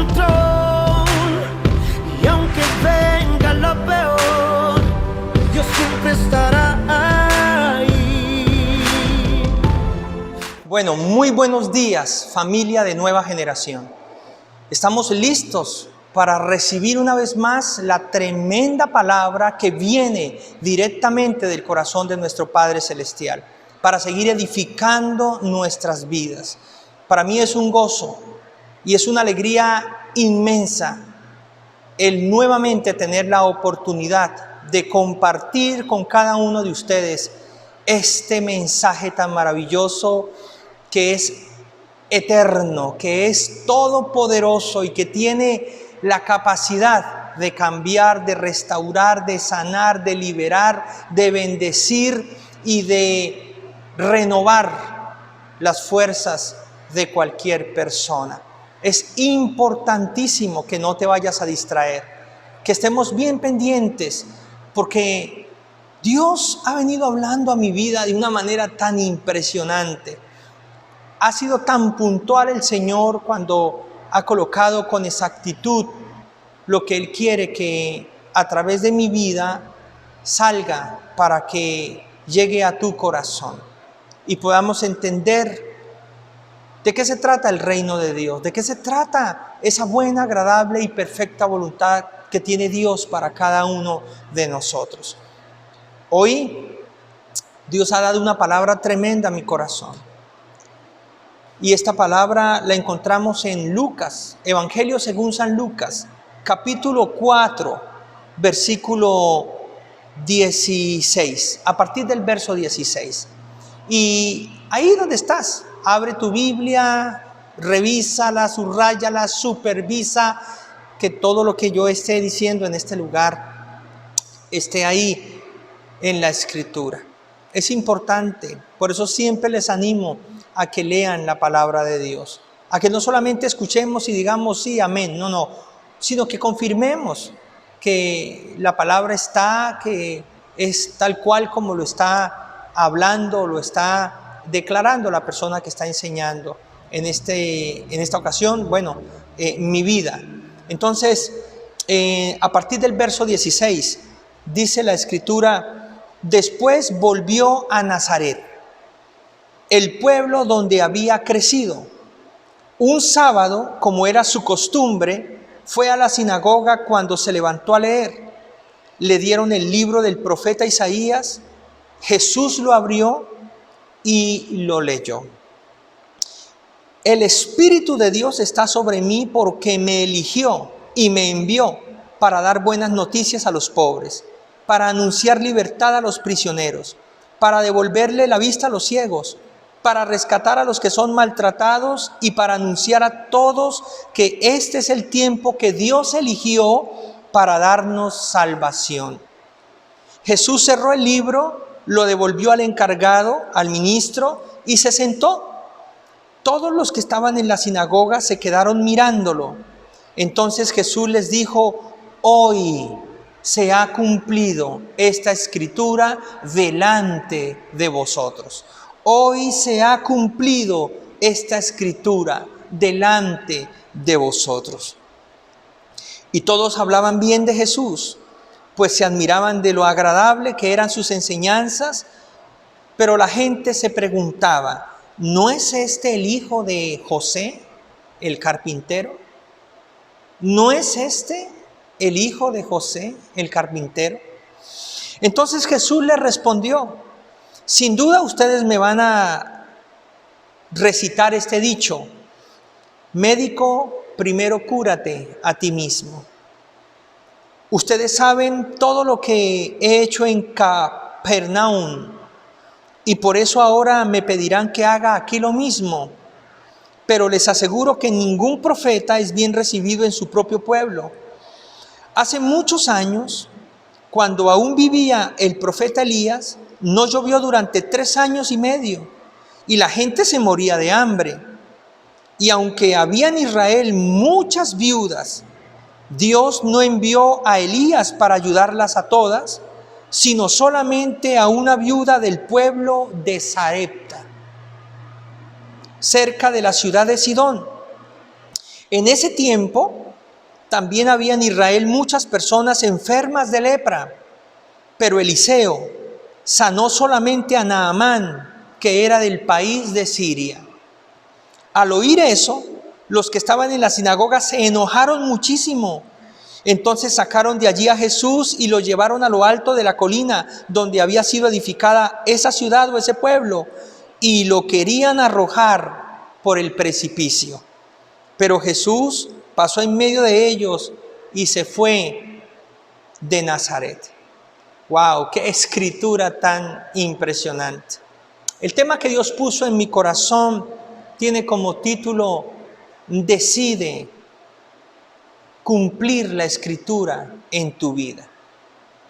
control. Y aunque venga lo peor, Dios siempre estará ahí. Bueno, muy buenos días, familia de Nueva Generación. Estamos listos para recibir una vez más la tremenda palabra que viene directamente del corazón de nuestro Padre Celestial, para seguir edificando nuestras vidas. Para mí es un gozo y es una alegría inmensa el nuevamente tener la oportunidad de compartir con cada uno de ustedes este mensaje tan maravilloso que es eterno, que es todopoderoso y que tiene la capacidad de cambiar, de restaurar, de sanar, de liberar, de bendecir y de renovar las fuerzas de cualquier persona. Es importantísimo que no te vayas a distraer, que estemos bien pendientes, porque Dios ha venido hablando a mi vida de una manera tan impresionante. Ha sido tan puntual el Señor cuando ha colocado con exactitud lo que Él quiere que a través de mi vida salga para que llegue a tu corazón y podamos entender de qué se trata el reino de Dios, de qué se trata esa buena, agradable y perfecta voluntad que tiene Dios para cada uno de nosotros. Hoy Dios ha dado una palabra tremenda a mi corazón. Y esta palabra la encontramos en Lucas, Evangelio según San Lucas, capítulo 4, versículo 16, a partir del verso 16. Y ahí donde estás, abre tu Biblia, revísala, subráyala, supervisa que todo lo que yo esté diciendo en este lugar esté ahí en la Escritura. Es importante, por eso siempre les animo a que lean la palabra de Dios, a que no solamente escuchemos y digamos sí, amén, no, sino que confirmemos que la palabra está, que es tal cual como lo está hablando, lo está declarando la persona que está enseñando en esta ocasión, mi vida. Entonces, a partir del verso 16, dice la Escritura: después volvió a Nazaret, el pueblo donde había crecido. Un sábado, como era su costumbre, fue a la sinagoga cuando se levantó a leer. Le dieron el libro del profeta Isaías. Jesús lo abrió y lo leyó. El Espíritu de Dios está sobre mí porque me eligió y me envió para dar buenas noticias a los pobres, para anunciar libertad a los prisioneros, para devolverle la vista a los ciegos, para rescatar a los que son maltratados y para anunciar a todos que este es el tiempo que Dios eligió para darnos salvación. Jesús cerró el libro, lo devolvió al encargado, al ministro, y se sentó. Todos los que estaban en la sinagoga se quedaron mirándolo. Entonces Jesús les dijo: hoy se ha cumplido esta escritura delante de vosotros. Hoy se ha cumplido esta escritura delante de vosotros. Y todos hablaban bien de Jesús, pues se admiraban de lo agradable que eran sus enseñanzas, pero la gente se preguntaba: ¿no es este el hijo de José, el carpintero? ¿No es este el hijo de José, el carpintero? Entonces Jesús les respondió: sin duda ustedes me van a recitar este dicho: médico, primero cúrate a ti mismo. Ustedes saben todo lo que he hecho en Capernaum y por eso ahora me pedirán que haga aquí lo mismo. Pero les aseguro que ningún profeta es bien recibido en su propio pueblo. Hace muchos años, cuando aún vivía el profeta Elías, no llovió durante 3 años y medio y la gente se moría de hambre. Y aunque había en Israel muchas viudas, Dios no envió a Elías para ayudarlas a todas, sino solamente a una viuda del pueblo de Sarepta, cerca de la ciudad de Sidón. En ese tiempo también había en Israel muchas personas enfermas de lepra, pero Eliseo sanó solamente a Naamán, que era del país de Siria. Al oír eso, los que estaban en la sinagoga se enojaron muchísimo. Entonces sacaron de allí a Jesús y lo llevaron a lo alto de la colina donde había sido edificada esa ciudad o ese pueblo, y lo querían arrojar por el precipicio. Pero Jesús pasó en medio de ellos y se fue de Nazaret. ¡Wow! ¡Qué escritura tan impresionante! El tema que Dios puso en mi corazón tiene como título: decide cumplir la escritura en tu vida.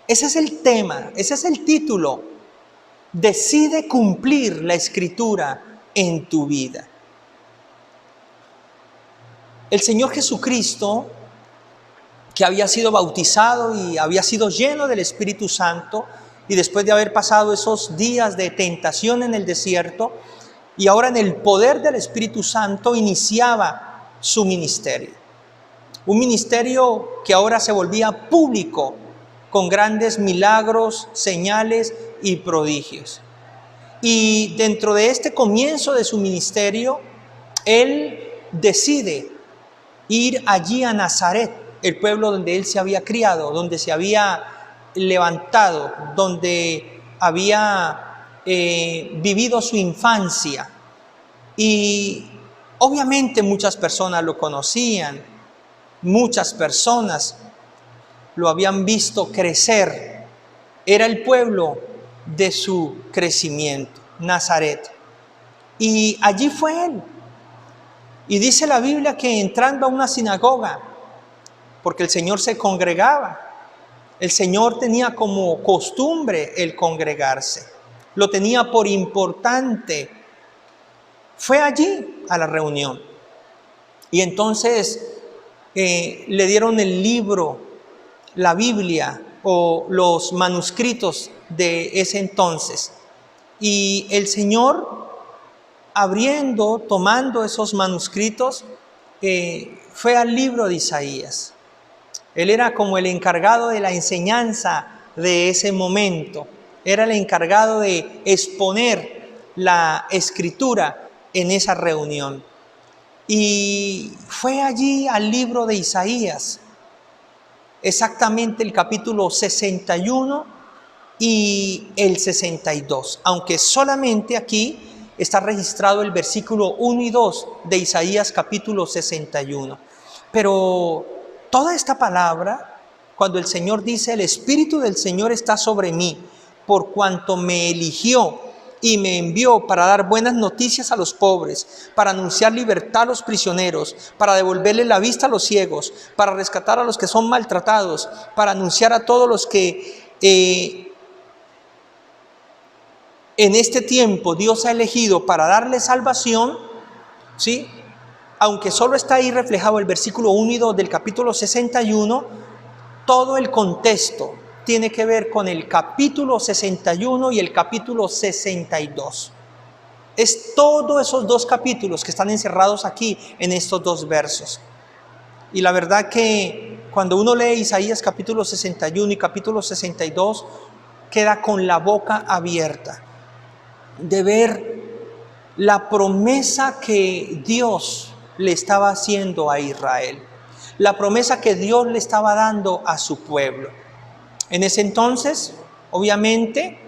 Ese es el tema, ese es el título. Decide cumplir la escritura en tu vida. El Señor Jesucristo, que había sido bautizado y había sido lleno del Espíritu Santo, y después de haber pasado esos días de tentación en el desierto, y ahora en el poder del Espíritu Santo iniciaba su ministerio. Un ministerio que ahora se volvía público, con grandes milagros, señales y prodigios. Y dentro de este comienzo de su ministerio, Él decide ir allí a Nazaret, el pueblo donde Él se había criado, donde se había levantado, donde había vivido su infancia. Y obviamente muchas personas lo conocían, muchas personas lo habían visto crecer. Era el pueblo de su crecimiento, Nazaret. Y allí fue Él. Y dice la Biblia que entrando a una sinagoga, porque el Señor se congregaba, el Señor tenía como costumbre el congregarse, lo tenía por importante. Fue allí a la reunión. Y entonces le dieron el libro, la Biblia o los manuscritos de ese entonces. Y el Señor, abriendo, tomando esos manuscritos, fue al libro de Isaías. Él era como el encargado de la enseñanza de ese momento. Era el encargado de exponer la escritura en esa reunión. Y fue allí al libro de Isaías, exactamente el capítulo 61 y el 62, aunque solamente aquí está registrado el versículo 1 y 2 de Isaías capítulo 61. Pero toda esta palabra, cuando el Señor dice: el Espíritu del Señor está sobre mí, por cuanto me eligió y me envió para dar buenas noticias a los pobres, para anunciar libertad a los prisioneros, para devolverle la vista a los ciegos, para rescatar a los que son maltratados, para anunciar a todos los que en este tiempo Dios ha elegido para darle salvación, ¿sí? Aunque solo está ahí reflejado el versículo 1 y 2 del capítulo 61, todo el contexto tiene que ver con el capítulo 61 y el capítulo 62. Es todos esos dos capítulos que están encerrados aquí en estos dos versos. Y la verdad que cuando uno lee Isaías capítulo 61 y capítulo 62, queda con la boca abierta de ver la promesa que Dios le estaba haciendo a Israel, la promesa que Dios le estaba dando a su pueblo. En ese entonces, obviamente,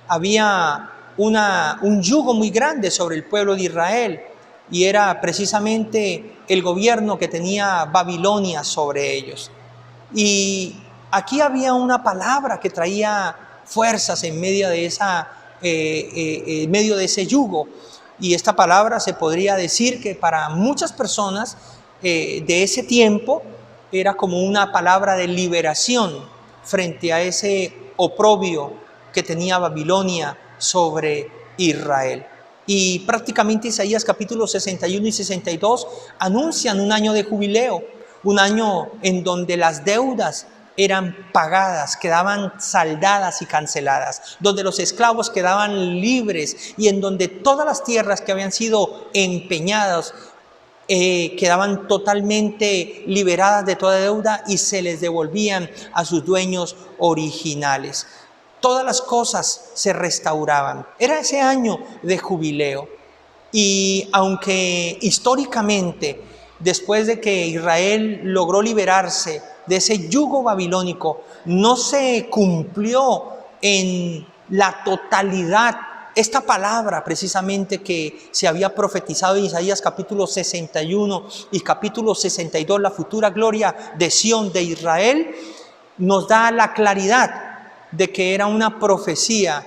había un yugo muy grande sobre el pueblo de Israel, y era precisamente el gobierno que tenía Babilonia sobre ellos. Y aquí había una palabra que traía fuerzas en medio de ese yugo. Y esta palabra se podría decir que para muchas personas de ese tiempo era como una palabra de liberación frente a ese oprobio que tenía Babilonia sobre Israel. Y prácticamente Isaías capítulo 61 y 62 anuncian un año de jubileo, un año en donde las deudas eran pagadas, quedaban saldadas y canceladas, donde los esclavos quedaban libres y en donde todas las tierras que habían sido empeñadas quedaban totalmente liberadas de toda deuda y se les devolvían a sus dueños originales. Todas las cosas se restauraban. Era ese año de jubileo. Y aunque históricamente, después de que Israel logró liberarse de ese yugo babilónico, no se cumplió en la totalidad esta palabra precisamente que se había profetizado en Isaías capítulo 61 y capítulo 62, la futura gloria de Sión de Israel, nos da la claridad de que era una profecía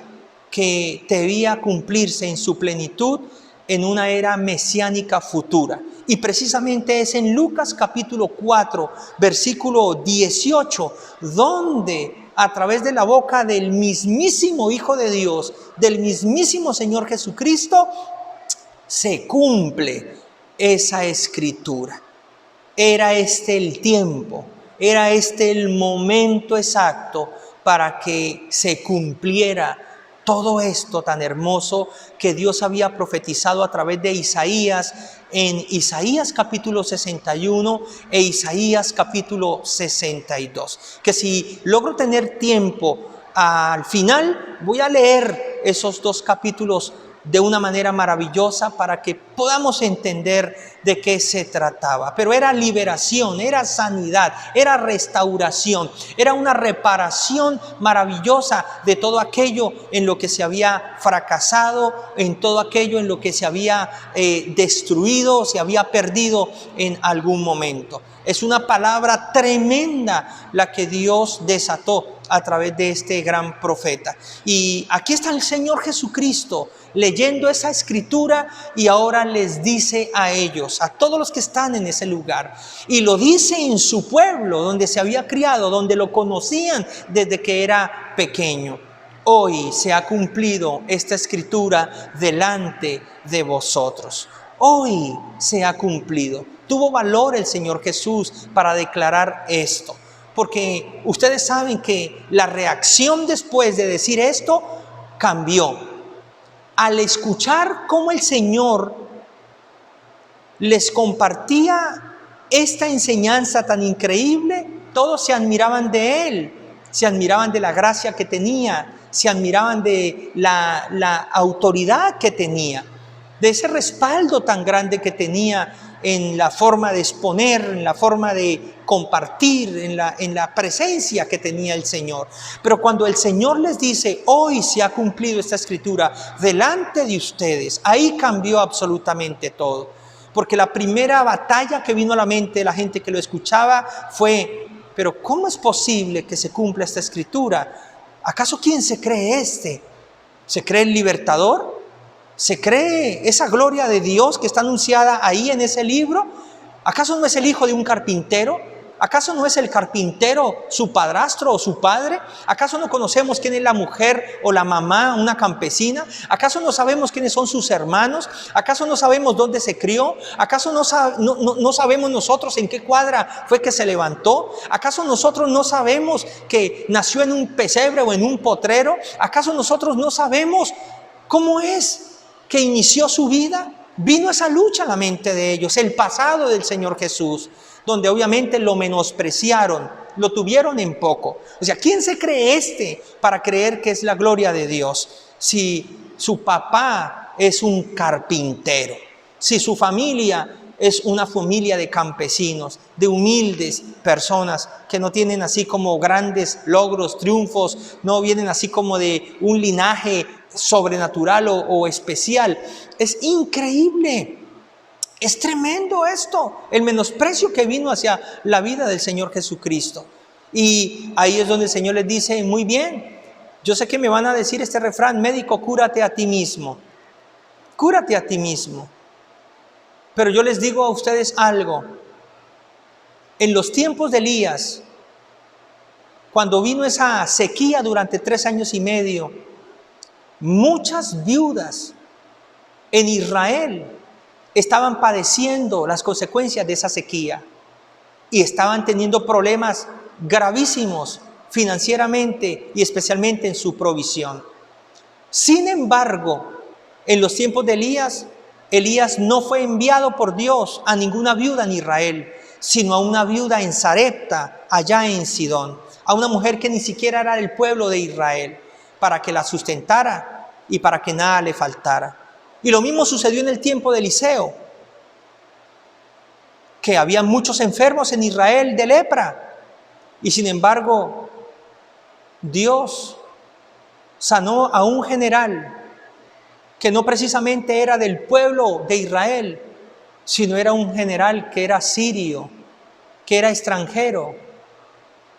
que debía cumplirse en su plenitud en una era mesiánica futura. Y precisamente es en Lucas capítulo 4, versículo 18, donde a través de la boca del mismísimo Hijo de Dios, del mismísimo Señor Jesucristo, se cumple esa escritura. Era este el tiempo, era este el momento exacto para que se cumpliera todo esto tan hermoso que Dios había profetizado a través de Isaías, en Isaías capítulo 61 e Isaías capítulo 62. Que si logro tener tiempo al final, voy a leer esos dos capítulos de una manera maravillosa para que podamos entender de qué se trataba. Pero era liberación, era sanidad, era restauración, era una reparación maravillosa de todo aquello en lo que se había fracasado, en todo aquello en lo que se había destruido, se había perdido en algún momento. Es una palabra tremenda la que Dios desató a través de este gran profeta. Y aquí está el Señor Jesucristo leyendo esa escritura y ahora les dice a ellos, a todos los que están en ese lugar, y lo dice en su pueblo donde se había criado, donde lo conocían desde que era pequeño: hoy se ha cumplido esta escritura delante de vosotros. Hoy se ha cumplido. Tuvo valor el Señor Jesús para declarar esto, porque ustedes saben que la reacción después de decir esto cambió. Al escuchar cómo el Señor les compartía esta enseñanza tan increíble, todos se admiraban de Él, se admiraban de la gracia que tenía, se admiraban de la autoridad que tenía, de ese respaldo tan grande que tenía en la forma de exponer, en la forma de compartir, en la presencia que tenía el Señor. Pero cuando el Señor les dice, hoy se ha cumplido esta escritura delante de ustedes, ahí cambió absolutamente todo. Porque la primera batalla que vino a la mente de la gente que lo escuchaba fue, pero ¿cómo es posible que se cumpla esta escritura? ¿Acaso quién se cree este? ¿Se cree el libertador? ¿Se cree esa gloria de Dios que está anunciada ahí en ese libro? ¿Acaso no es el hijo de un carpintero? ¿Acaso no es el carpintero su padrastro o su padre? ¿Acaso no conocemos quién es la mujer o la mamá, una campesina? ¿Acaso no sabemos quiénes son sus hermanos? ¿Acaso no sabemos dónde se crió? ¿Acaso no sabemos nosotros en qué cuadra fue que se levantó? ¿Acaso nosotros no sabemos que nació en un pesebre o en un potrero? ¿Acaso nosotros no sabemos cómo es que inició su vida? Vino esa lucha a la mente de ellos, el pasado del Señor Jesús, donde obviamente lo menospreciaron, lo tuvieron en poco. O sea, ¿quién se cree este para creer que es la gloria de Dios? Si su papá es un carpintero, si su familia es una familia de campesinos, de humildes personas que no tienen así como grandes logros, triunfos, no vienen así como de un linaje sobrenatural o especial. Es increíble, es tremendo esto, el menosprecio que vino hacia la vida del Señor Jesucristo. Y ahí es donde el Señor les dice, muy bien, yo sé que me van a decir este refrán, médico, cúrate a ti mismo, cúrate a ti mismo. Pero yo les digo a ustedes algo, en los tiempos de Elías, cuando vino esa sequía durante 3 años y medio, muchas viudas en Israel estaban padeciendo las consecuencias de esa sequía y estaban teniendo problemas gravísimos financieramente y especialmente en su provisión. Sin embargo, en los tiempos de Elías, Elías no fue enviado por Dios a ninguna viuda en Israel, sino a una viuda en Sarepta, allá en Sidón, a una mujer que ni siquiera era del pueblo de Israel, para que la sustentara y para que nada le faltara. Y lo mismo sucedió en el tiempo de Eliseo, que había muchos enfermos en Israel de lepra, y sin embargo Dios sanó a un general que no precisamente era del pueblo de Israel, sino era un general que era sirio, que era extranjero.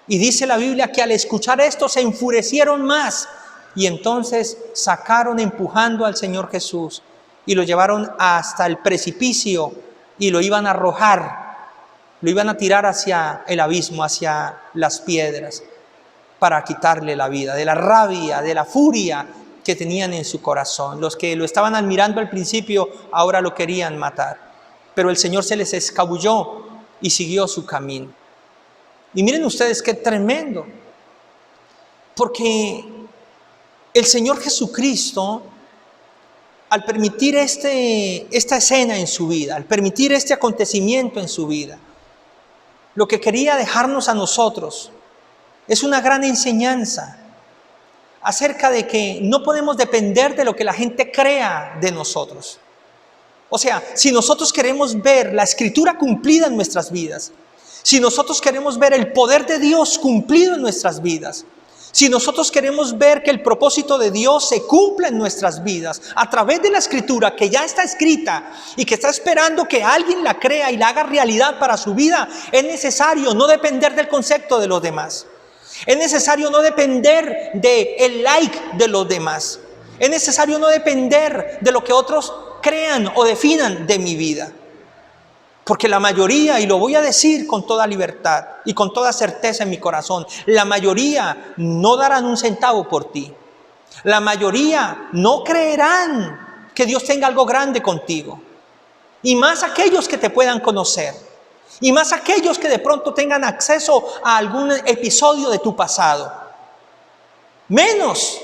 Y dice la Biblia que al escuchar esto se enfurecieron más y entonces sacaron empujando al Señor Jesús y lo llevaron hasta el precipicio y lo iban a arrojar, lo iban a tirar hacia el abismo, hacia las piedras, para quitarle la vida, de la rabia, de la furia que tenían en su corazón. Los que lo estaban admirando al principio ahora lo querían matar, pero el Señor se les escabulló y siguió su camino. Y miren ustedes qué tremendo, porque el Señor Jesucristo, al permitir esta escena en su vida, al permitir este acontecimiento en su vida, lo que quería dejarnos a nosotros es una gran enseñanza acerca de que no podemos depender de lo que la gente crea de nosotros. O sea, si nosotros queremos ver la Escritura cumplida en nuestras vidas, si nosotros queremos ver el poder de Dios cumplido en nuestras vidas, si nosotros queremos ver que el propósito de Dios se cumpla en nuestras vidas a través de la Escritura que ya está escrita y que está esperando que alguien la crea y la haga realidad para su vida, es necesario no depender del concepto de los demás. Es necesario no depender del like de los demás. Es necesario no depender de lo que otros crean o definan de mi vida. Porque la mayoría, y lo voy a decir con toda libertad y con toda certeza en mi corazón, la mayoría no darán un centavo por ti. La mayoría no creerán que Dios tenga algo grande contigo. Y más aquellos que te puedan conocer. Y más aquellos que de pronto tengan acceso a algún episodio de tu pasado. Menos.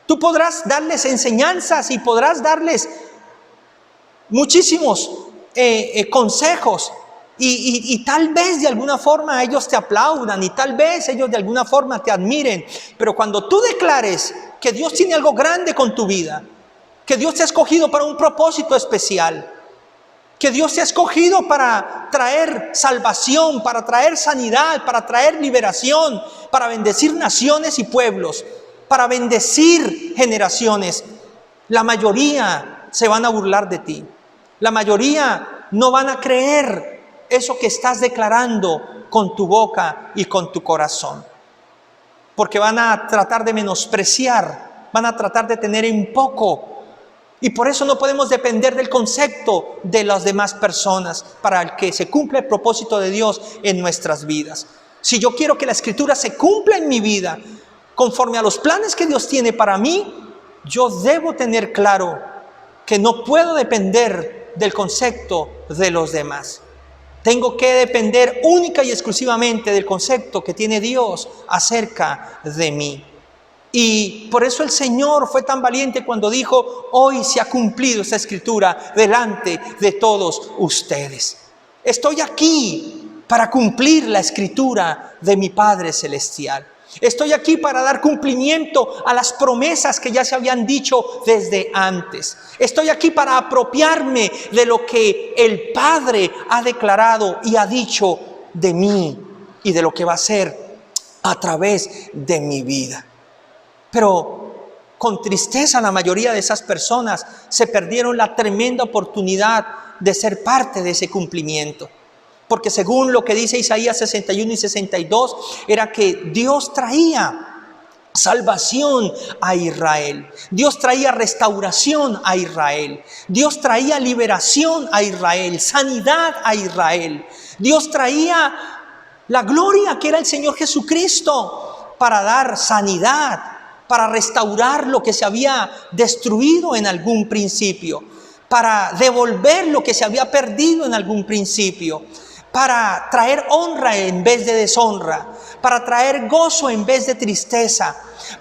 Tú podrás darles enseñanzas y podrás darles muchísimos consejos. Y tal vez de alguna forma ellos te aplaudan y tal vez ellos de alguna forma te admiren. Pero cuando tú declares que Dios tiene algo grande con tu vida, que Dios te ha escogido para un propósito especial, que Dios te ha escogido para traer salvación, para traer sanidad, para traer liberación, para bendecir naciones y pueblos, para bendecir generaciones, la mayoría se van a burlar de ti. La mayoría no van a creer eso que estás declarando con tu boca y con tu corazón. Porque van a tratar de menospreciar, van a tratar de tener en poco. Y por eso no podemos depender del concepto de las demás personas para el que se cumpla el propósito de Dios en nuestras vidas. Si yo quiero que la Escritura se cumpla en mi vida, conforme a los planes que Dios tiene para mí, yo debo tener claro que no puedo depender del concepto de los demás. Tengo que depender única y exclusivamente del concepto que tiene Dios acerca de mí. Y por eso el Señor fue tan valiente cuando dijo: hoy se ha cumplido esta Escritura delante de todos ustedes. Estoy aquí para cumplir la Escritura de mi Padre Celestial. Estoy aquí para dar cumplimiento a las promesas que ya se habían dicho desde antes. Estoy aquí para apropiarme de lo que el Padre ha declarado y ha dicho de mí y de lo que va a ser a través de mi vida. Pero con tristeza la mayoría de esas personas se perdieron la tremenda oportunidad de ser parte de ese cumplimiento. Porque según lo que dice Isaías 61 y 62, era que Dios traía salvación a Israel. Dios traía restauración a Israel. Dios traía liberación a Israel, sanidad a Israel. Dios traía la gloria que era el Señor Jesucristo para dar sanidad, para restaurar lo que se había destruido en algún principio, para devolver lo que se había perdido en algún principio, para traer honra en vez de deshonra, para traer gozo en vez de tristeza,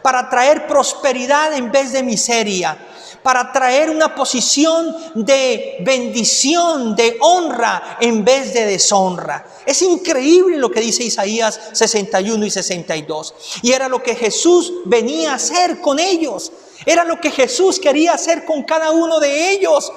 para traer prosperidad en vez de miseria, para traer una posición de bendición, de honra en vez de deshonra. Es increíble lo que dice Isaías 61 y 62. Y era lo que Jesús venía a hacer con ellos. Era lo que Jesús quería hacer con cada uno de ellos.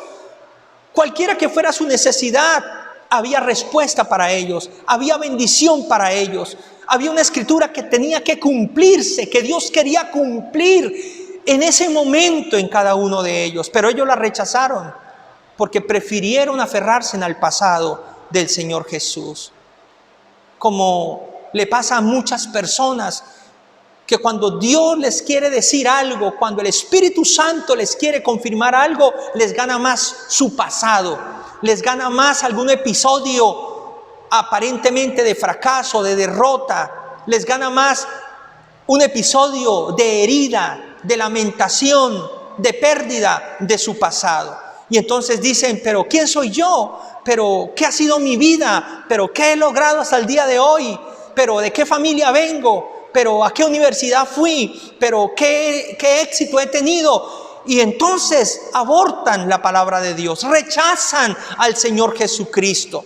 Cualquiera que fuera su necesidad, había respuesta para ellos, había bendición para ellos. Había una escritura que tenía que cumplirse, que Dios quería cumplir en ese momento en cada uno de ellos. Pero ellos la rechazaron porque prefirieron aferrarse al pasado del Señor Jesús. Como le pasa a muchas personas que cuando Dios les quiere decir algo, cuando el Espíritu Santo les quiere confirmar algo, les gana más su pasado, les gana más algún episodio aparentemente de fracaso, de derrota, les gana más un episodio de herida, de lamentación, de pérdida de su pasado. Y entonces dicen, pero ¿quién soy yo? ¿Pero qué ha sido mi vida? ¿Pero qué he logrado hasta el día de hoy? ¿Pero de qué familia vengo? ¿Pero a qué universidad fui? ¿Pero qué éxito he tenido? Y entonces abortan la palabra de Dios, rechazan al Señor Jesucristo.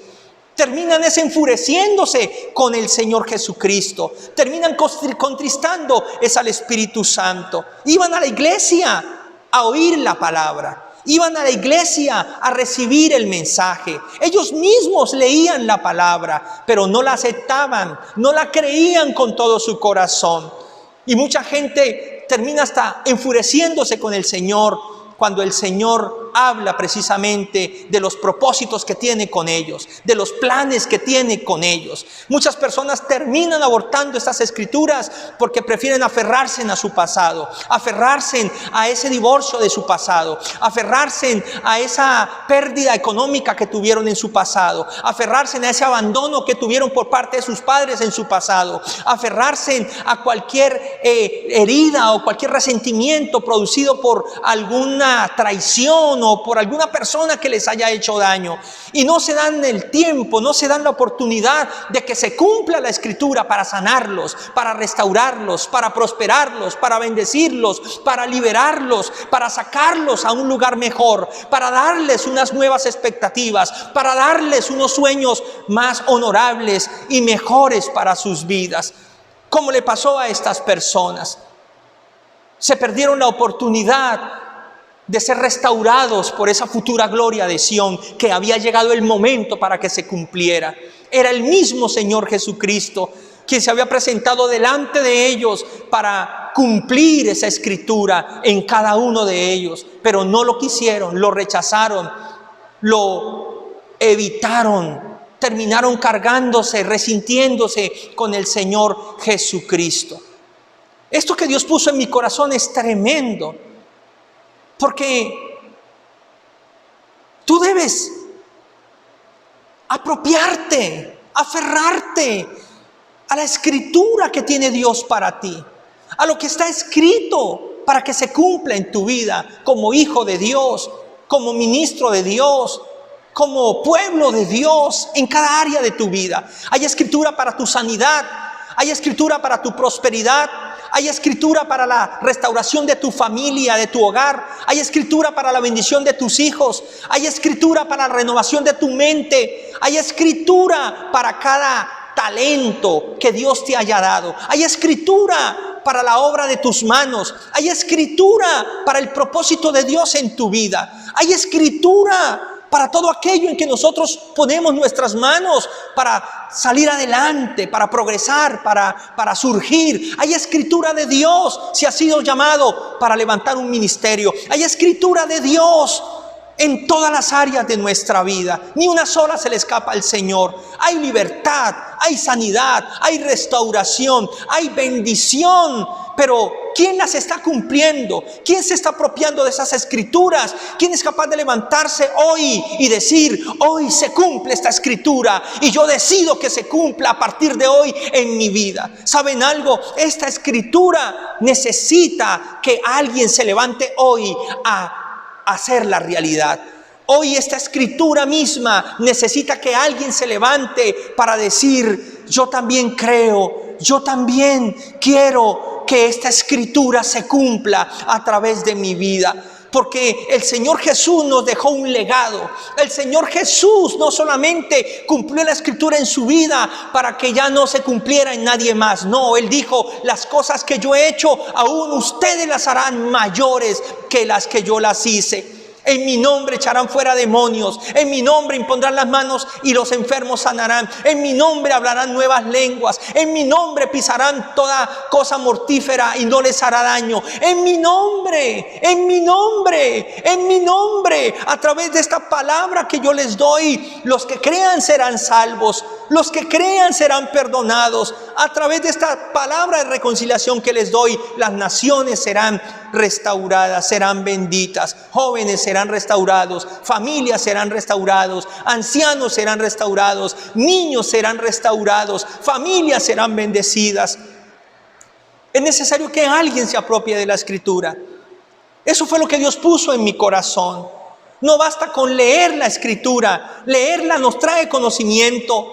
Terminan enfureciéndose con el Señor Jesucristo. Terminan contristando al Espíritu Santo. Iban a la iglesia a oír la palabra. Iban a la iglesia a recibir el mensaje. Ellos mismos leían la palabra, pero no la aceptaban, no la creían con todo su corazón. Y mucha gente termina hasta enfureciéndose con el Señor cuando el Señor habla precisamente de los propósitos que tiene con ellos, de los planes que tiene con ellos. Muchas personas terminan abortando estas escrituras porque prefieren aferrarse a su pasado, aferrarse a ese divorcio de su pasado, aferrarse a esa pérdida económica que tuvieron en su pasado, aferrarse a ese abandono que tuvieron por parte de sus padres en su pasado, aferrarse a cualquier herida o cualquier resentimiento producido por alguna traición o por alguna persona que les haya hecho daño, y no se dan el tiempo, no se dan la oportunidad de que se cumpla la escritura para sanarlos, para restaurarlos, para prosperarlos, para bendecirlos, para liberarlos, para sacarlos a un lugar mejor, para darles unas nuevas expectativas, para darles unos sueños más honorables y mejores para sus vidas. ¿Cómo le pasó a estas personas? Se perdieron la oportunidad de ser restaurados por esa futura gloria de Sión, que había llegado el momento para que se cumpliera. Era el mismo Señor Jesucristo quien se había presentado delante de ellos para cumplir esa escritura en cada uno de ellos, pero no lo quisieron, lo rechazaron, lo evitaron, terminaron cargándose, resintiéndose con el Señor Jesucristo. Esto que Dios puso en mi corazón es tremendo, porque tú debes apropiarte, aferrarte a la escritura que tiene Dios para ti, a lo que está escrito para que se cumpla en tu vida como hijo de Dios, como ministro de Dios, como pueblo de Dios en cada área de tu vida. Hay escritura para tu sanidad, hay escritura para tu prosperidad, hay escritura para la restauración de tu familia, de tu hogar. Hay escritura para la bendición de tus hijos. Hay escritura para la renovación de tu mente. Hay escritura para cada talento que Dios te haya dado. Hay escritura para la obra de tus manos. Hay escritura para el propósito de Dios en tu vida. Hay escritura para todo aquello en que nosotros ponemos nuestras manos para salir adelante, para progresar, para surgir. Hay escritura de Dios si has sido llamado para levantar un ministerio. Hay escritura de Dios en todas las áreas de nuestra vida. Ni una sola se le escapa al Señor. Hay libertad, hay sanidad, hay restauración, hay bendición. Pero ¿quién las está cumpliendo? ¿Quién se está apropiando de esas escrituras? ¿Quién es capaz de levantarse hoy y decir, hoy se cumple esta escritura y yo decido que se cumpla a partir de hoy en mi vida? ¿Saben algo? Esta escritura necesita que alguien se levante hoy a hacer la realidad. Hoy esta escritura misma necesita que alguien se levante para decir, yo también creo, yo también quiero que esta escritura se cumpla a través de mi vida. Porque el Señor Jesús nos dejó un legado. El Señor Jesús no solamente cumplió la Escritura en su vida para que ya no se cumpliera en nadie más. No, Él dijo, las cosas que yo he hecho, aún ustedes las harán mayores que las que yo las hice. En mi nombre echarán fuera demonios. En mi nombre impondrán las manos y los enfermos sanarán. En mi nombre hablarán nuevas lenguas. En mi nombre pisarán toda cosa mortífera y no les hará daño. En mi nombre, en mi nombre, en mi nombre. A través de esta palabra que yo les doy, los que crean serán salvos. Los que crean serán perdonados. A través de esta palabra de reconciliación que les doy, las naciones serán restauradas, serán benditas. Jóvenes serán restaurados, familias serán restaurados, ancianos serán restaurados, niños serán restaurados, familias serán bendecidas. Es necesario que alguien se apropie de la Escritura. Eso fue lo que Dios puso en mi corazón. No basta con leer la Escritura. Leerla nos trae conocimiento,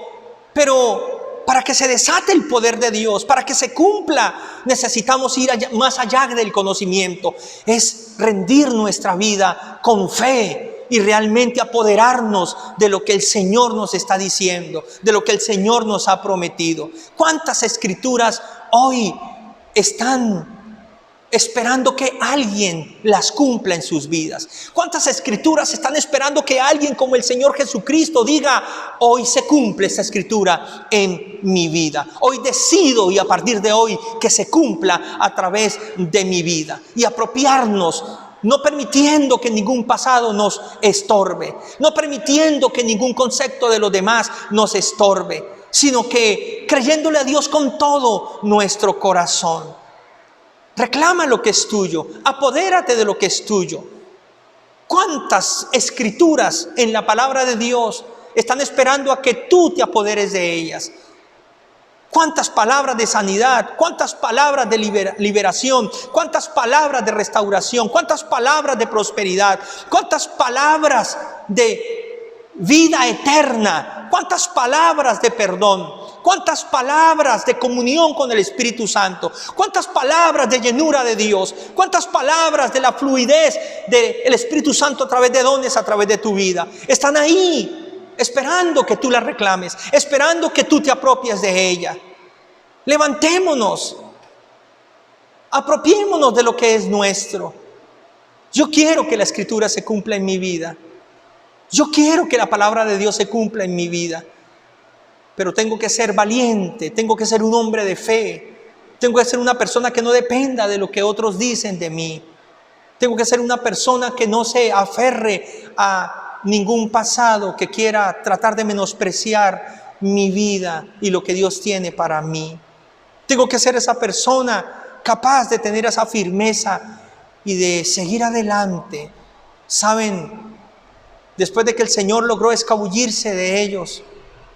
pero para que se desate el poder de Dios, para que se cumpla, necesitamos ir más allá del conocimiento. Es rendir nuestra vida con fe y realmente apoderarnos de lo que el Señor nos está diciendo, de lo que el Señor nos ha prometido. ¿Cuántas escrituras hoy están esperando que alguien las cumpla en sus vidas? ¿Cuántas escrituras están esperando que alguien como el Señor Jesucristo diga, hoy se cumple esta escritura en mi vida? Hoy decido, y a partir de hoy, que se cumpla a través de mi vida. Y apropiarnos, no permitiendo que ningún pasado nos estorbe, no permitiendo que ningún concepto de los demás nos estorbe, sino que creyéndole a Dios con todo nuestro corazón. Reclama lo que es tuyo, apodérate de lo que es tuyo. ¿Cuántas escrituras en la palabra de Dios están esperando a que tú te apoderes de ellas? ¿Cuántas palabras de sanidad? ¿Cuántas palabras de liberación? ¿Cuántas palabras de restauración? ¿Cuántas palabras de prosperidad? ¿Cuántas palabras de vida eterna? ¿Cuántas palabras de perdón? ¿Cuántas palabras de comunión con el Espíritu Santo? ¿Cuántas palabras de llenura de Dios? ¿Cuántas palabras de la fluidez del Espíritu Santo a través de dones, a través de tu vida? Están ahí, esperando que tú las reclames, esperando que tú te apropies de ella. Levantémonos, apropiémonos de lo que es nuestro. Yo quiero que la Escritura se cumpla en mi vida. Yo quiero que la palabra de Dios se cumpla en mi vida. Pero tengo que ser valiente, tengo que ser un hombre de fe, tengo que ser una persona que no dependa de lo que otros dicen de mí. Tengo que ser una persona que no se aferre a ningún pasado que quiera tratar de menospreciar mi vida y lo que Dios tiene para mí. Tengo que ser esa persona capaz de tener esa firmeza y de seguir adelante. ¿Saben? Después de que el Señor logró escabullirse de ellos,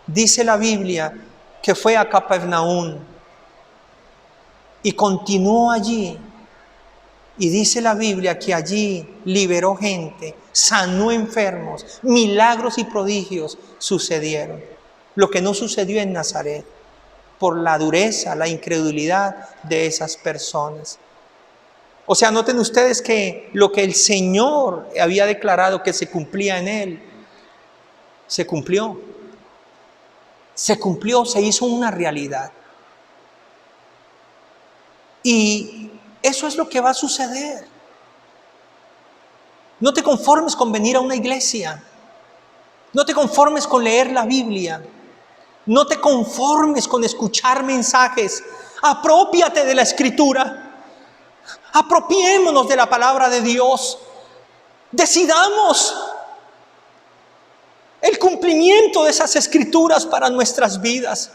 dice la Biblia que fue a Capernaum y continuó allí. Y dice la Biblia que allí liberó gente, sanó enfermos, milagros y prodigios sucedieron. Lo que no sucedió en Nazaret, por la dureza, la incredulidad de esas personas. O sea, noten ustedes que lo que el Señor había declarado que se cumplía en Él, se cumplió. Se cumplió, se hizo una realidad. Y eso es lo que va a suceder. No te conformes con venir a una iglesia. No te conformes con leer la Biblia. No te conformes con escuchar mensajes. Aprópiate de la Escritura. Apropiémonos de la palabra de Dios. Decidamos el cumplimiento de esas escrituras para nuestras vidas.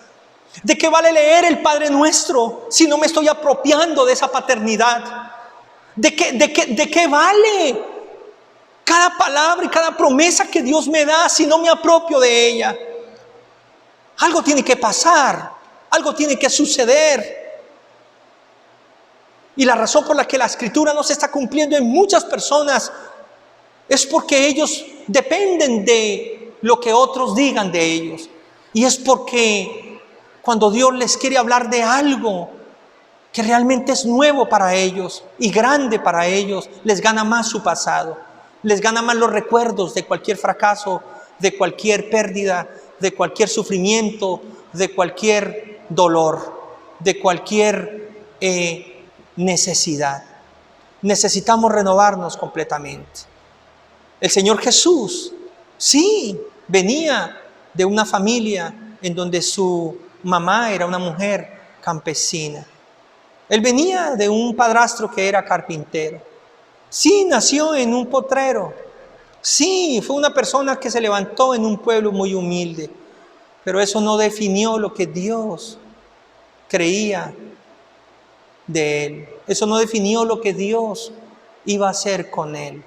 ¿De qué vale leer el Padre Nuestro si no me estoy apropiando de esa paternidad? ¿De qué vale cada palabra y cada promesa que Dios me da si no me apropio de ella? Algo tiene que pasar, algo tiene que suceder. Y la razón por la que la Escritura no se está cumpliendo en muchas personas es porque ellos dependen de lo que otros digan de ellos. Y es porque cuando Dios les quiere hablar de algo que realmente es nuevo para ellos y grande para ellos, les gana más su pasado, les gana más los recuerdos de cualquier fracaso, de cualquier pérdida, de cualquier sufrimiento, de cualquier dolor, de cualquier necesidad. Necesitamos renovarnos completamente. El Señor Jesús, sí, venía de una familia en donde su mamá era una mujer campesina. Él venía de un padrastro que era carpintero. Sí, nació en un potrero. Sí, fue una persona que se levantó en un pueblo muy humilde. Pero eso no definió lo que Dios creía de él. Eso no definió lo que Dios iba a hacer con él.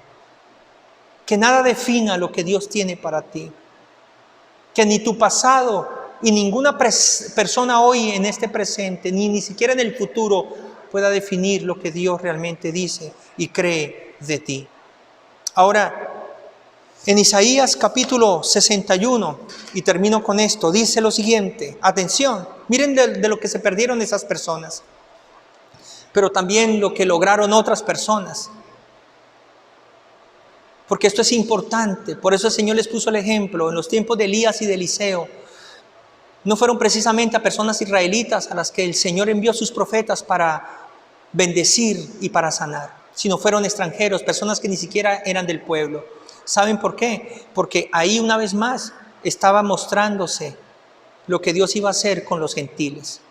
Que nada defina lo que Dios tiene para ti. Que ni tu pasado y ninguna persona hoy en este presente, ni siquiera en el futuro, pueda definir lo que Dios realmente dice y cree de ti. Ahora, en Isaías capítulo 61, y termino con esto, dice lo siguiente, atención, miren de lo que se perdieron esas personas, pero también lo que lograron otras personas. Porque esto es importante, por eso el Señor les puso el ejemplo. En los tiempos de Elías y de Eliseo, no fueron precisamente a personas israelitas a las que el Señor envió sus profetas para bendecir y para sanar, sino fueron extranjeros, personas que ni siquiera eran del pueblo. ¿Saben por qué? Porque ahí una vez más estaba mostrándose lo que Dios iba a hacer con los gentiles.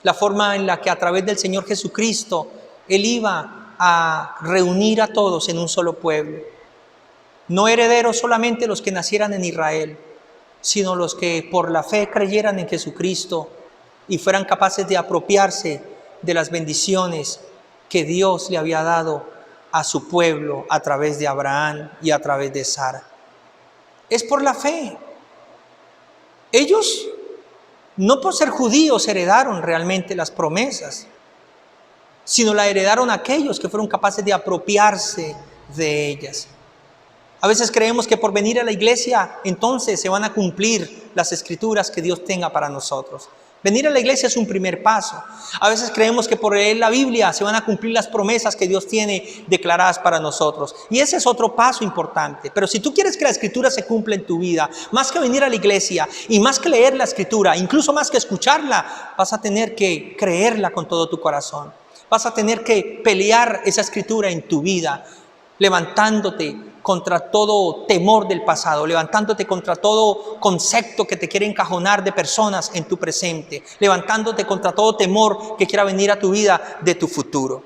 La forma en la que a través del Señor Jesucristo Él iba a reunir a todos en un solo pueblo. No herederos solamente los que nacieran en Israel, sino los que por la fe creyeran en Jesucristo y fueran capaces de apropiarse de las bendiciones que Dios le había dado a su pueblo a través de Abraham y a través de Sara. Es por la fe. Ellos, no por ser judíos, heredaron realmente las promesas, sino la heredaron aquellos que fueron capaces de apropiarse de ellas. A veces creemos que por venir a la iglesia, entonces se van a cumplir las escrituras que Dios tenga para nosotros. Venir a la iglesia es un primer paso. A veces creemos que por leer la Biblia se van a cumplir las promesas que Dios tiene declaradas para nosotros. Y ese es otro paso importante. Pero si tú quieres que la escritura se cumpla en tu vida, más que venir a la iglesia y más que leer la escritura, incluso más que escucharla, vas a tener que creerla con todo tu corazón. Vas a tener que pelear esa escritura en tu vida, levantándote contra todo temor del pasado, levantándote contra todo concepto que te quiere encajonar de personas en tu presente, levantándote contra todo temor que quiera venir a tu vida de tu futuro.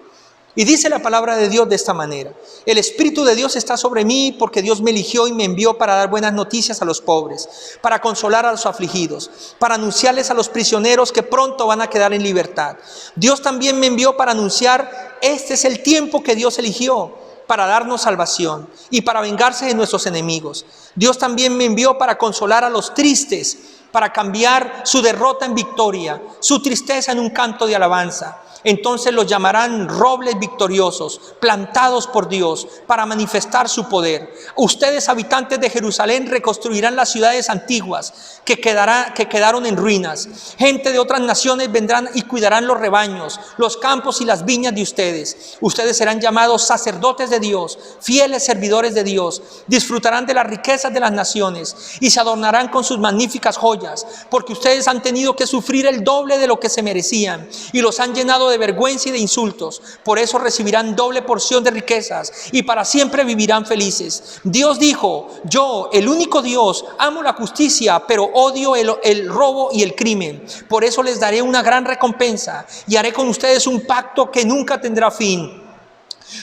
Y dice la palabra de Dios de esta manera: el Espíritu de Dios está sobre mí porque Dios me eligió y me envió para dar buenas noticias a los pobres, para consolar a los afligidos, para anunciarles a los prisioneros que pronto van a quedar en libertad. Dios también me envió para anunciar: este es el tiempo que Dios eligió para darnos salvación y para vengarse de nuestros enemigos. Dios también me envió para consolar a los tristes, para cambiar su derrota en victoria, su tristeza en un canto de alabanza. Entonces los llamarán robles victoriosos, plantados por Dios para manifestar su poder. Ustedes, habitantes de Jerusalén, reconstruirán las ciudades antiguas que quedaron en ruinas. Gente de otras naciones vendrán y cuidarán los rebaños, los campos y las viñas de ustedes. Ustedes serán llamados sacerdotes de Dios, fieles servidores de Dios. Disfrutarán de las riquezas de las naciones y se adornarán con sus magníficas joyas, porque ustedes han tenido que sufrir el doble de lo que se merecían y los han llenado de vergüenza y de insultos. Por eso recibirán doble porción de riquezas y para siempre vivirán felices. Dios dijo: yo, el único Dios, amo la justicia, pero odio el robo y el crimen. Por eso les daré una gran recompensa y haré con ustedes un pacto que nunca tendrá fin.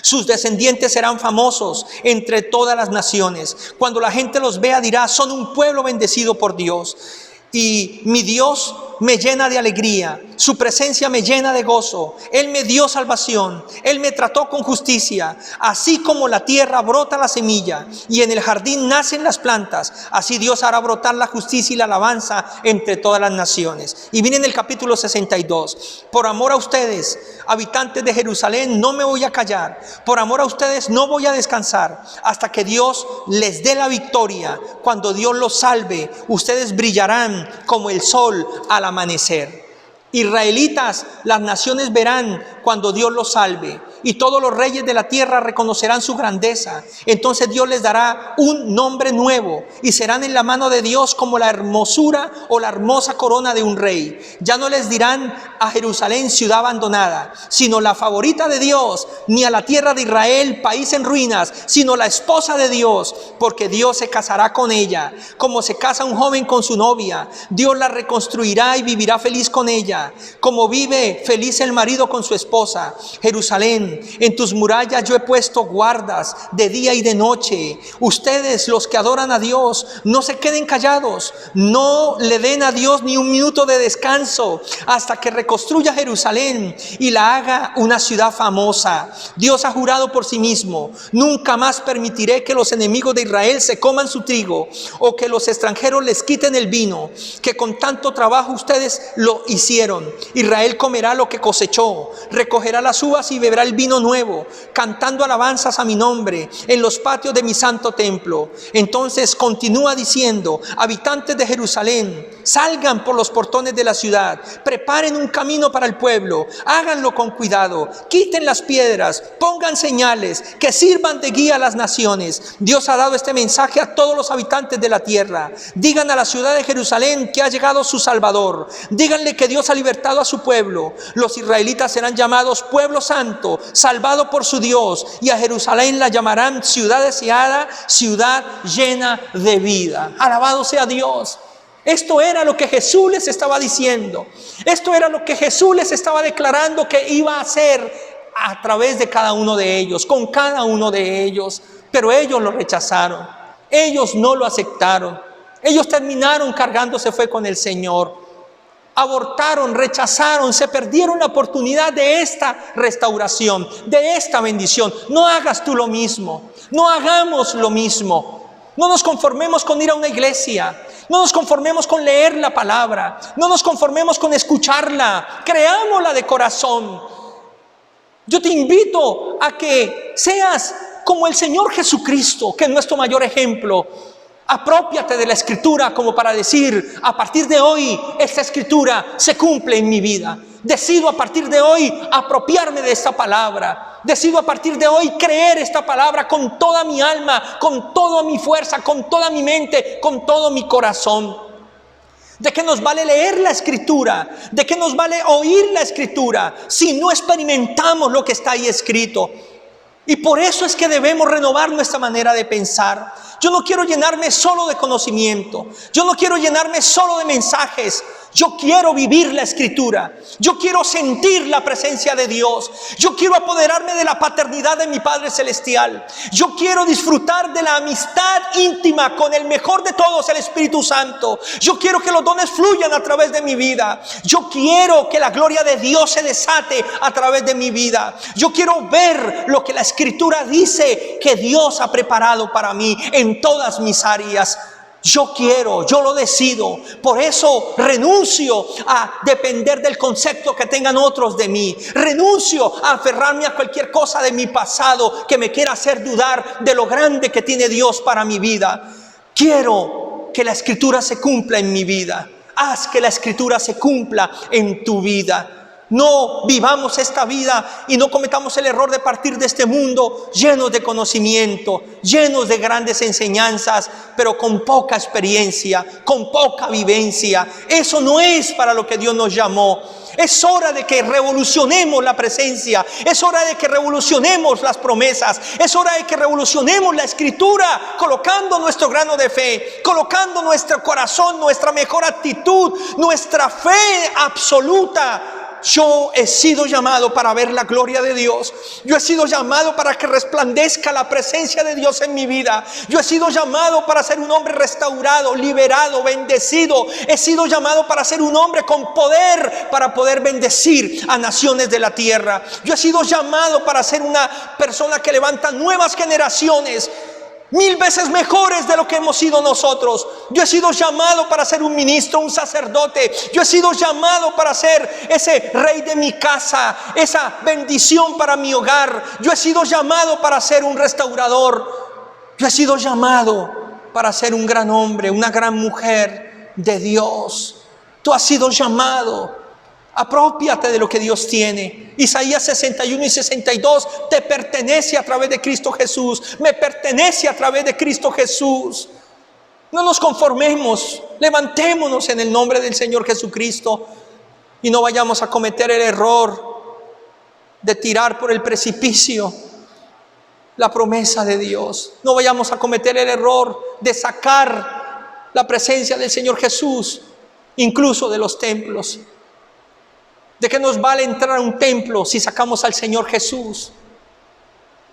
Sus descendientes serán famosos entre todas las naciones. Cuando la gente los vea, dirá: son un pueblo bendecido por Dios. Y mi Dios me llena de alegría, su presencia me llena de gozo. Él me dio salvación, Él me trató con justicia. Así como la tierra brota la semilla y en el jardín nacen las plantas, así Dios hará brotar la justicia y la alabanza entre todas las naciones. Y viene en el capítulo 62. Por amor a ustedes, habitantes de Jerusalén, no me voy a callar. Por amor a ustedes no voy a descansar hasta que Dios les dé la victoria. Cuando Dios los salve, ustedes brillarán como el sol al amanecer. Israelitas, las naciones verán cuando Dios los salve, y todos los reyes de la tierra reconocerán su grandeza. Entonces Dios les dará un nombre nuevo y serán en la mano de Dios como la hermosura o la hermosa corona de un rey. Ya no les dirán a Jerusalén ciudad abandonada, sino la favorita de Dios, ni a la tierra de Israel país en ruinas, sino la esposa de Dios, porque Dios se casará con ella, como se casa un joven con su novia. Dios la reconstruirá y vivirá feliz con ella, como vive feliz el marido con su esposa. Jerusalén, en tus murallas yo he puesto guardas de día y de noche. Ustedes, los que adoran a Dios, no se queden callados, no le den a Dios ni un minuto de descanso hasta que reconstruya Jerusalén y la haga una ciudad famosa. Dios ha jurado por sí mismo: nunca más permitiré que los enemigos de Israel se coman su trigo, o que los extranjeros les quiten el vino, que con tanto trabajo ustedes lo hicieron. Israel comerá lo que cosechó, recogerá las uvas y beberá el vino nuevo, cantando alabanzas a mi nombre en los patios de mi santo templo. Entonces continúa diciendo: habitantes de Jerusalén, salgan por los portones de la ciudad, preparen un camino para el pueblo, háganlo con cuidado, quiten las piedras, pongan señales, que sirvan de guía a las naciones. Dios ha dado este mensaje a todos los habitantes de la tierra. Digan a la ciudad de Jerusalén que ha llegado su Salvador. Díganle que Dios ha libertado a su pueblo. Los israelitas serán llamados pueblo santo, salvado por su Dios, y a Jerusalén la llamarán ciudad deseada, ciudad llena de vida. Alabado sea Dios. Esto era lo que Jesús les estaba diciendo. Esto era lo que Jesús les estaba declarando que iba a hacer a través de cada uno de ellos, con cada uno de ellos. Pero ellos lo rechazaron. Ellos no lo aceptaron. Ellos terminaron cargándose fue con el Señor. Abortaron, rechazaron, se perdieron la oportunidad de esta restauración, de esta bendición. No hagas tú lo mismo, no hagamos lo mismo. No nos conformemos con ir a una iglesia, no nos conformemos con leer la palabra, no nos conformemos con escucharla, creámosla de corazón. Yo te invito a que seas como el Señor Jesucristo, que es nuestro mayor ejemplo. Aprópiate de la Escritura como para decir: a partir de hoy esta Escritura se cumple en mi vida. Decido a partir de hoy apropiarme de esta palabra. Decido a partir de hoy creer esta palabra con toda mi alma, con toda mi fuerza, con toda mi mente, con todo mi corazón. ¿De qué nos vale leer la Escritura? ¿De qué nos vale oír la Escritura si no experimentamos lo que está ahí escrito? Y por eso es que debemos renovar nuestra manera de pensar. Yo no quiero llenarme solo de conocimiento. Yo no quiero llenarme solo de mensajes. Yo quiero vivir la Escritura. Yo quiero sentir la presencia de Dios. Yo quiero apoderarme de la paternidad de mi Padre Celestial. Yo quiero disfrutar de la amistad íntima con el mejor de todos, el Espíritu Santo. Yo quiero que los dones fluyan a través de mi vida. Yo quiero que la gloria de Dios se desate a través de mi vida. Yo quiero ver lo que la Escritura dice que Dios ha preparado para mí en todas mis áreas. Yo quiero, yo lo decido. Por eso renuncio a depender del concepto que tengan otros de mí. Renuncio a aferrarme a cualquier cosa de mi pasado que me quiera hacer dudar de lo grande que tiene Dios para mi vida. Quiero que la Escritura se cumpla en mi vida. Haz que la Escritura se cumpla en tu vida. No vivamos esta vida y no cometamos el error de partir de este mundo llenos de conocimiento, llenos de grandes enseñanzas, pero con poca experiencia, con poca vivencia. Eso no es para lo que Dios nos llamó. Es hora de que revolucionemos la presencia. Es hora de que revolucionemos las promesas. Es hora de que revolucionemos la Escritura, colocando nuestro grano de fe, colocando nuestro corazón, nuestra mejor actitud, nuestra fe absoluta. Yo he sido llamado para ver la gloria de Dios. Yo he sido llamado para que resplandezca la presencia de Dios en mi vida. Yo he sido llamado para ser un hombre restaurado, liberado, bendecido. He sido llamado para ser un hombre con poder, para poder bendecir a naciones de la tierra. Yo he sido llamado para ser una persona que levanta nuevas generaciones, 1000 veces mejores de lo que hemos sido nosotros. Yo he sido llamado para ser un ministro, un sacerdote. Yo he sido llamado para ser ese rey de mi casa, esa bendición para mi hogar. Yo he sido llamado para ser un restaurador. Yo he sido llamado para ser un gran hombre, una gran mujer de Dios. Tú has sido llamado Aprópiate de lo que Dios tiene. Isaías 61 y 62 te pertenece a través de Cristo Jesús. Me pertenece a través de Cristo Jesús. No nos conformemos. Levantémonos en el nombre del Señor Jesucristo y no vayamos a cometer el error de tirar por el precipicio la promesa de Dios. No vayamos a cometer el error de sacar la presencia del Señor Jesús, incluso de los templos. ¿De qué nos vale entrar a un templo si sacamos al Señor Jesús?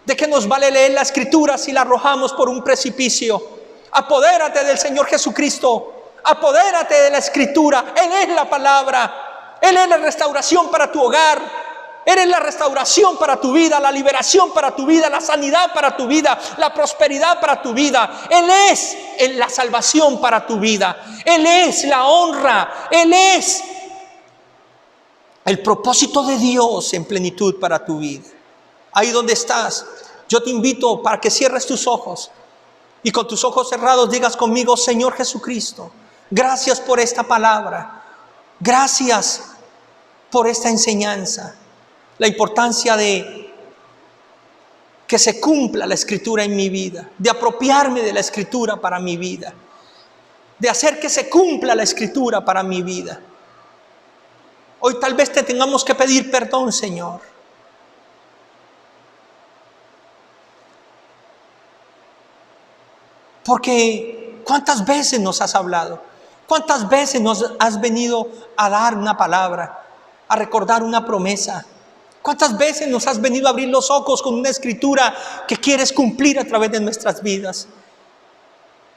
¿De qué nos vale leer la Escritura si la arrojamos por un precipicio? Apodérate del Señor Jesucristo. Apodérate de la Escritura. Él es la palabra. Él es la restauración para tu hogar. Él es la restauración para tu vida, la liberación para tu vida, la sanidad para tu vida, la prosperidad para tu vida. Él es la salvación para tu vida. Él es la honra. Él es el propósito de Dios en plenitud para tu vida. Ahí donde estás, yo te invito para que cierres tus ojos y con tus ojos cerrados digas conmigo: Señor Jesucristo, gracias por esta palabra. Gracias por esta enseñanza. La importancia de que se cumpla la Escritura en mi vida, de apropiarme de la Escritura para mi vida, de hacer que se cumpla la Escritura para mi vida. Hoy tal vez te tengamos que pedir perdón, Señor. Porque ¿cuántas veces nos has hablado? ¿Cuántas veces nos has venido a dar una palabra, a recordar una promesa? ¿Cuántas veces nos has venido a abrir los ojos con una Escritura que quieres cumplir a través de nuestras vidas?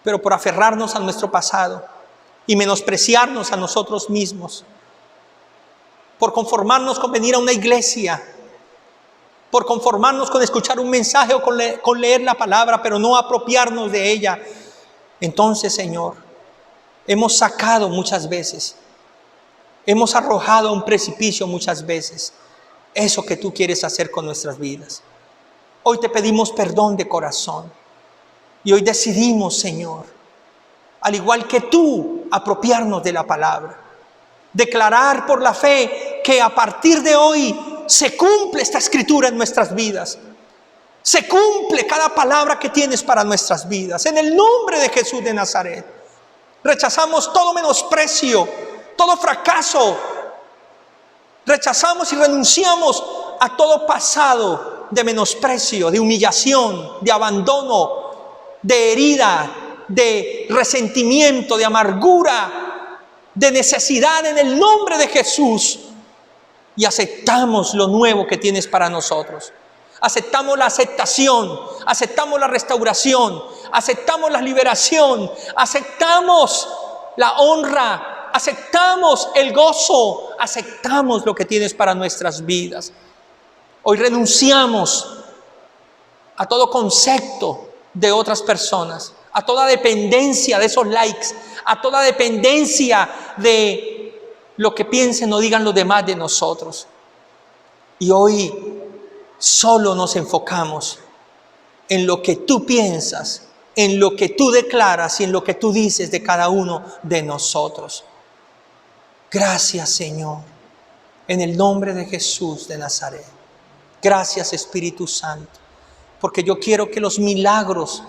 Pero por aferrarnos a nuestro pasado y menospreciarnos a nosotros mismos, por conformarnos con venir a una iglesia, por conformarnos con escuchar un mensaje o con leer la palabra, pero no apropiarnos de ella. Entonces, Señor, hemos sacado muchas veces, hemos arrojado a un precipicio muchas veces eso que tú quieres hacer con nuestras vidas. Hoy te pedimos perdón de corazón y hoy decidimos, Señor, al igual que tú, apropiarnos de la palabra. Declarar por la fe que a partir de hoy se cumple esta Escritura en nuestras vidas. Se cumple cada palabra que tienes para nuestras vidas. En el nombre de Jesús de Nazaret. Rechazamos todo menosprecio, todo fracaso. Rechazamos y renunciamos a todo pasado de menosprecio, de humillación, de abandono, de herida, de resentimiento, de amargura, de necesidad en el nombre de Jesús, y aceptamos lo nuevo que tienes para nosotros. Aceptamos la aceptación, aceptamos la restauración, aceptamos la liberación, aceptamos la honra, aceptamos el gozo, aceptamos lo que tienes para nuestras vidas. Hoy renunciamos a todo concepto de otras personas, a toda dependencia de esos likes, a toda dependencia de lo que piensen o digan los demás de nosotros. Y hoy solo nos enfocamos en lo que tú piensas, en lo que tú declaras y en lo que tú dices de cada uno de nosotros. Gracias, Señor, en el nombre de Jesús de Nazaret. Gracias, Espíritu Santo, porque yo quiero que los milagros,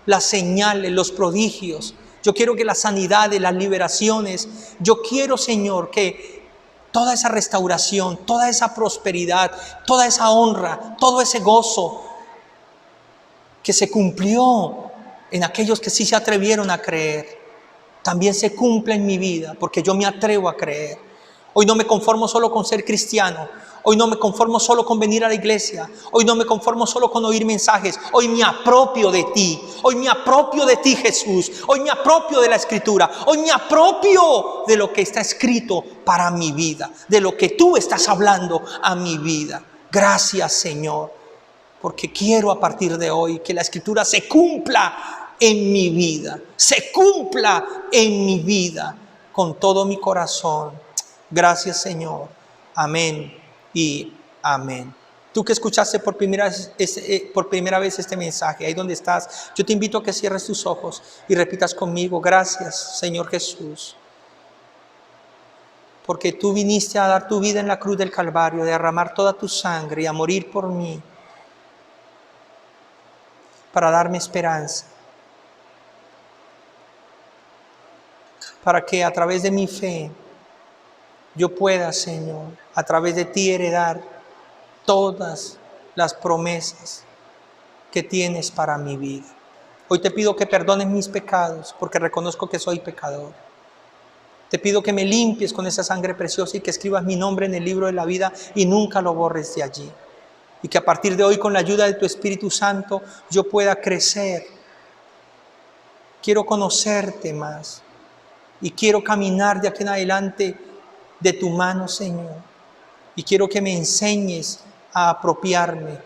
las señales, los prodigios, yo quiero que las sanidades, las liberaciones, yo quiero, Señor, que toda esa restauración, toda esa prosperidad, toda esa honra, todo ese gozo que se cumplió en aquellos que sí se atrevieron a creer, también se cumple en mi vida, porque yo me atrevo a creer. Hoy no me conformo solo con ser cristiano. Hoy no me conformo solo con venir a la iglesia. Hoy no me conformo solo con oír mensajes. Hoy me apropio de ti. Hoy me apropio de ti, Jesús. Hoy me apropio de la Escritura. Hoy me apropio de lo que está escrito para mi vida. De lo que tú estás hablando a mi vida. Gracias, Señor. Porque quiero a partir de hoy que la Escritura se cumpla en mi vida. Se cumpla en mi vida con todo mi corazón. Gracias, Señor. Amén y amén. Tú que escuchaste por primera vez este mensaje, ahí donde estás, yo te invito a que cierres tus ojos y repitas conmigo: gracias, Señor Jesús. porque tú viniste a dar tu vida en la cruz del Calvario, a derramar toda tu sangre y a morir por mí, para darme esperanza, para que a través de mi fe yo pueda, Señor, a través de ti heredar todas las promesas que tienes para mi vida. Hoy te pido que perdones mis pecados, porque reconozco que soy pecador. Te pido que me limpies con esa sangre preciosa y que escribas mi nombre en el libro de la vida y nunca lo borres de allí. Y que a partir de hoy, con la ayuda de tu Espíritu Santo, yo pueda crecer. Quiero conocerte más y quiero caminar de aquí en adelante de tu mano, Señor. Y quiero que me enseñes a apropiarme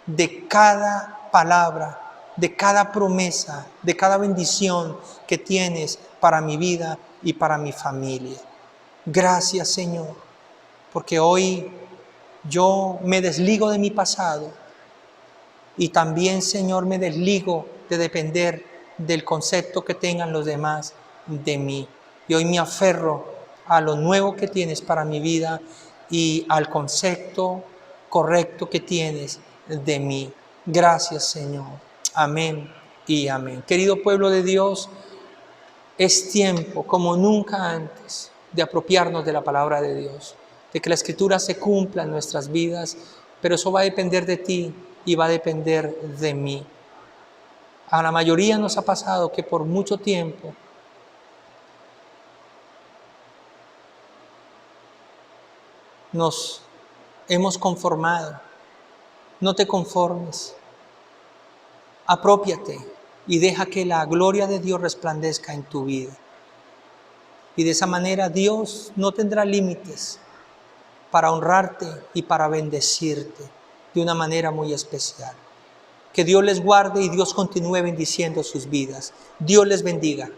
de cada palabra, de cada promesa, de cada bendición que tienes para mi vida y para mi familia. Gracias, Señor, porque hoy yo me desligo de mi pasado y también, Señor, me desligo de depender del concepto que tengan los demás de mí. Y hoy me aferro a lo nuevo que tienes para mi vida y al concepto correcto que tienes de mí. Gracias, Señor. Amén y amén. Querido pueblo de Dios, es tiempo, como nunca antes, de apropiarnos de la palabra de Dios, de que la Escritura se cumpla en nuestras vidas, pero eso va a depender de ti y va a depender de mí. A la mayoría nos ha pasado que por mucho tiempo nos hemos conformado. No te conformes. Aprópiate y deja que la gloria de Dios resplandezca en tu vida. Y de esa manera Dios no tendrá límites para honrarte y para bendecirte de una manera muy especial. Que Dios les guarde y Dios continúe bendiciendo sus vidas. Dios les bendiga.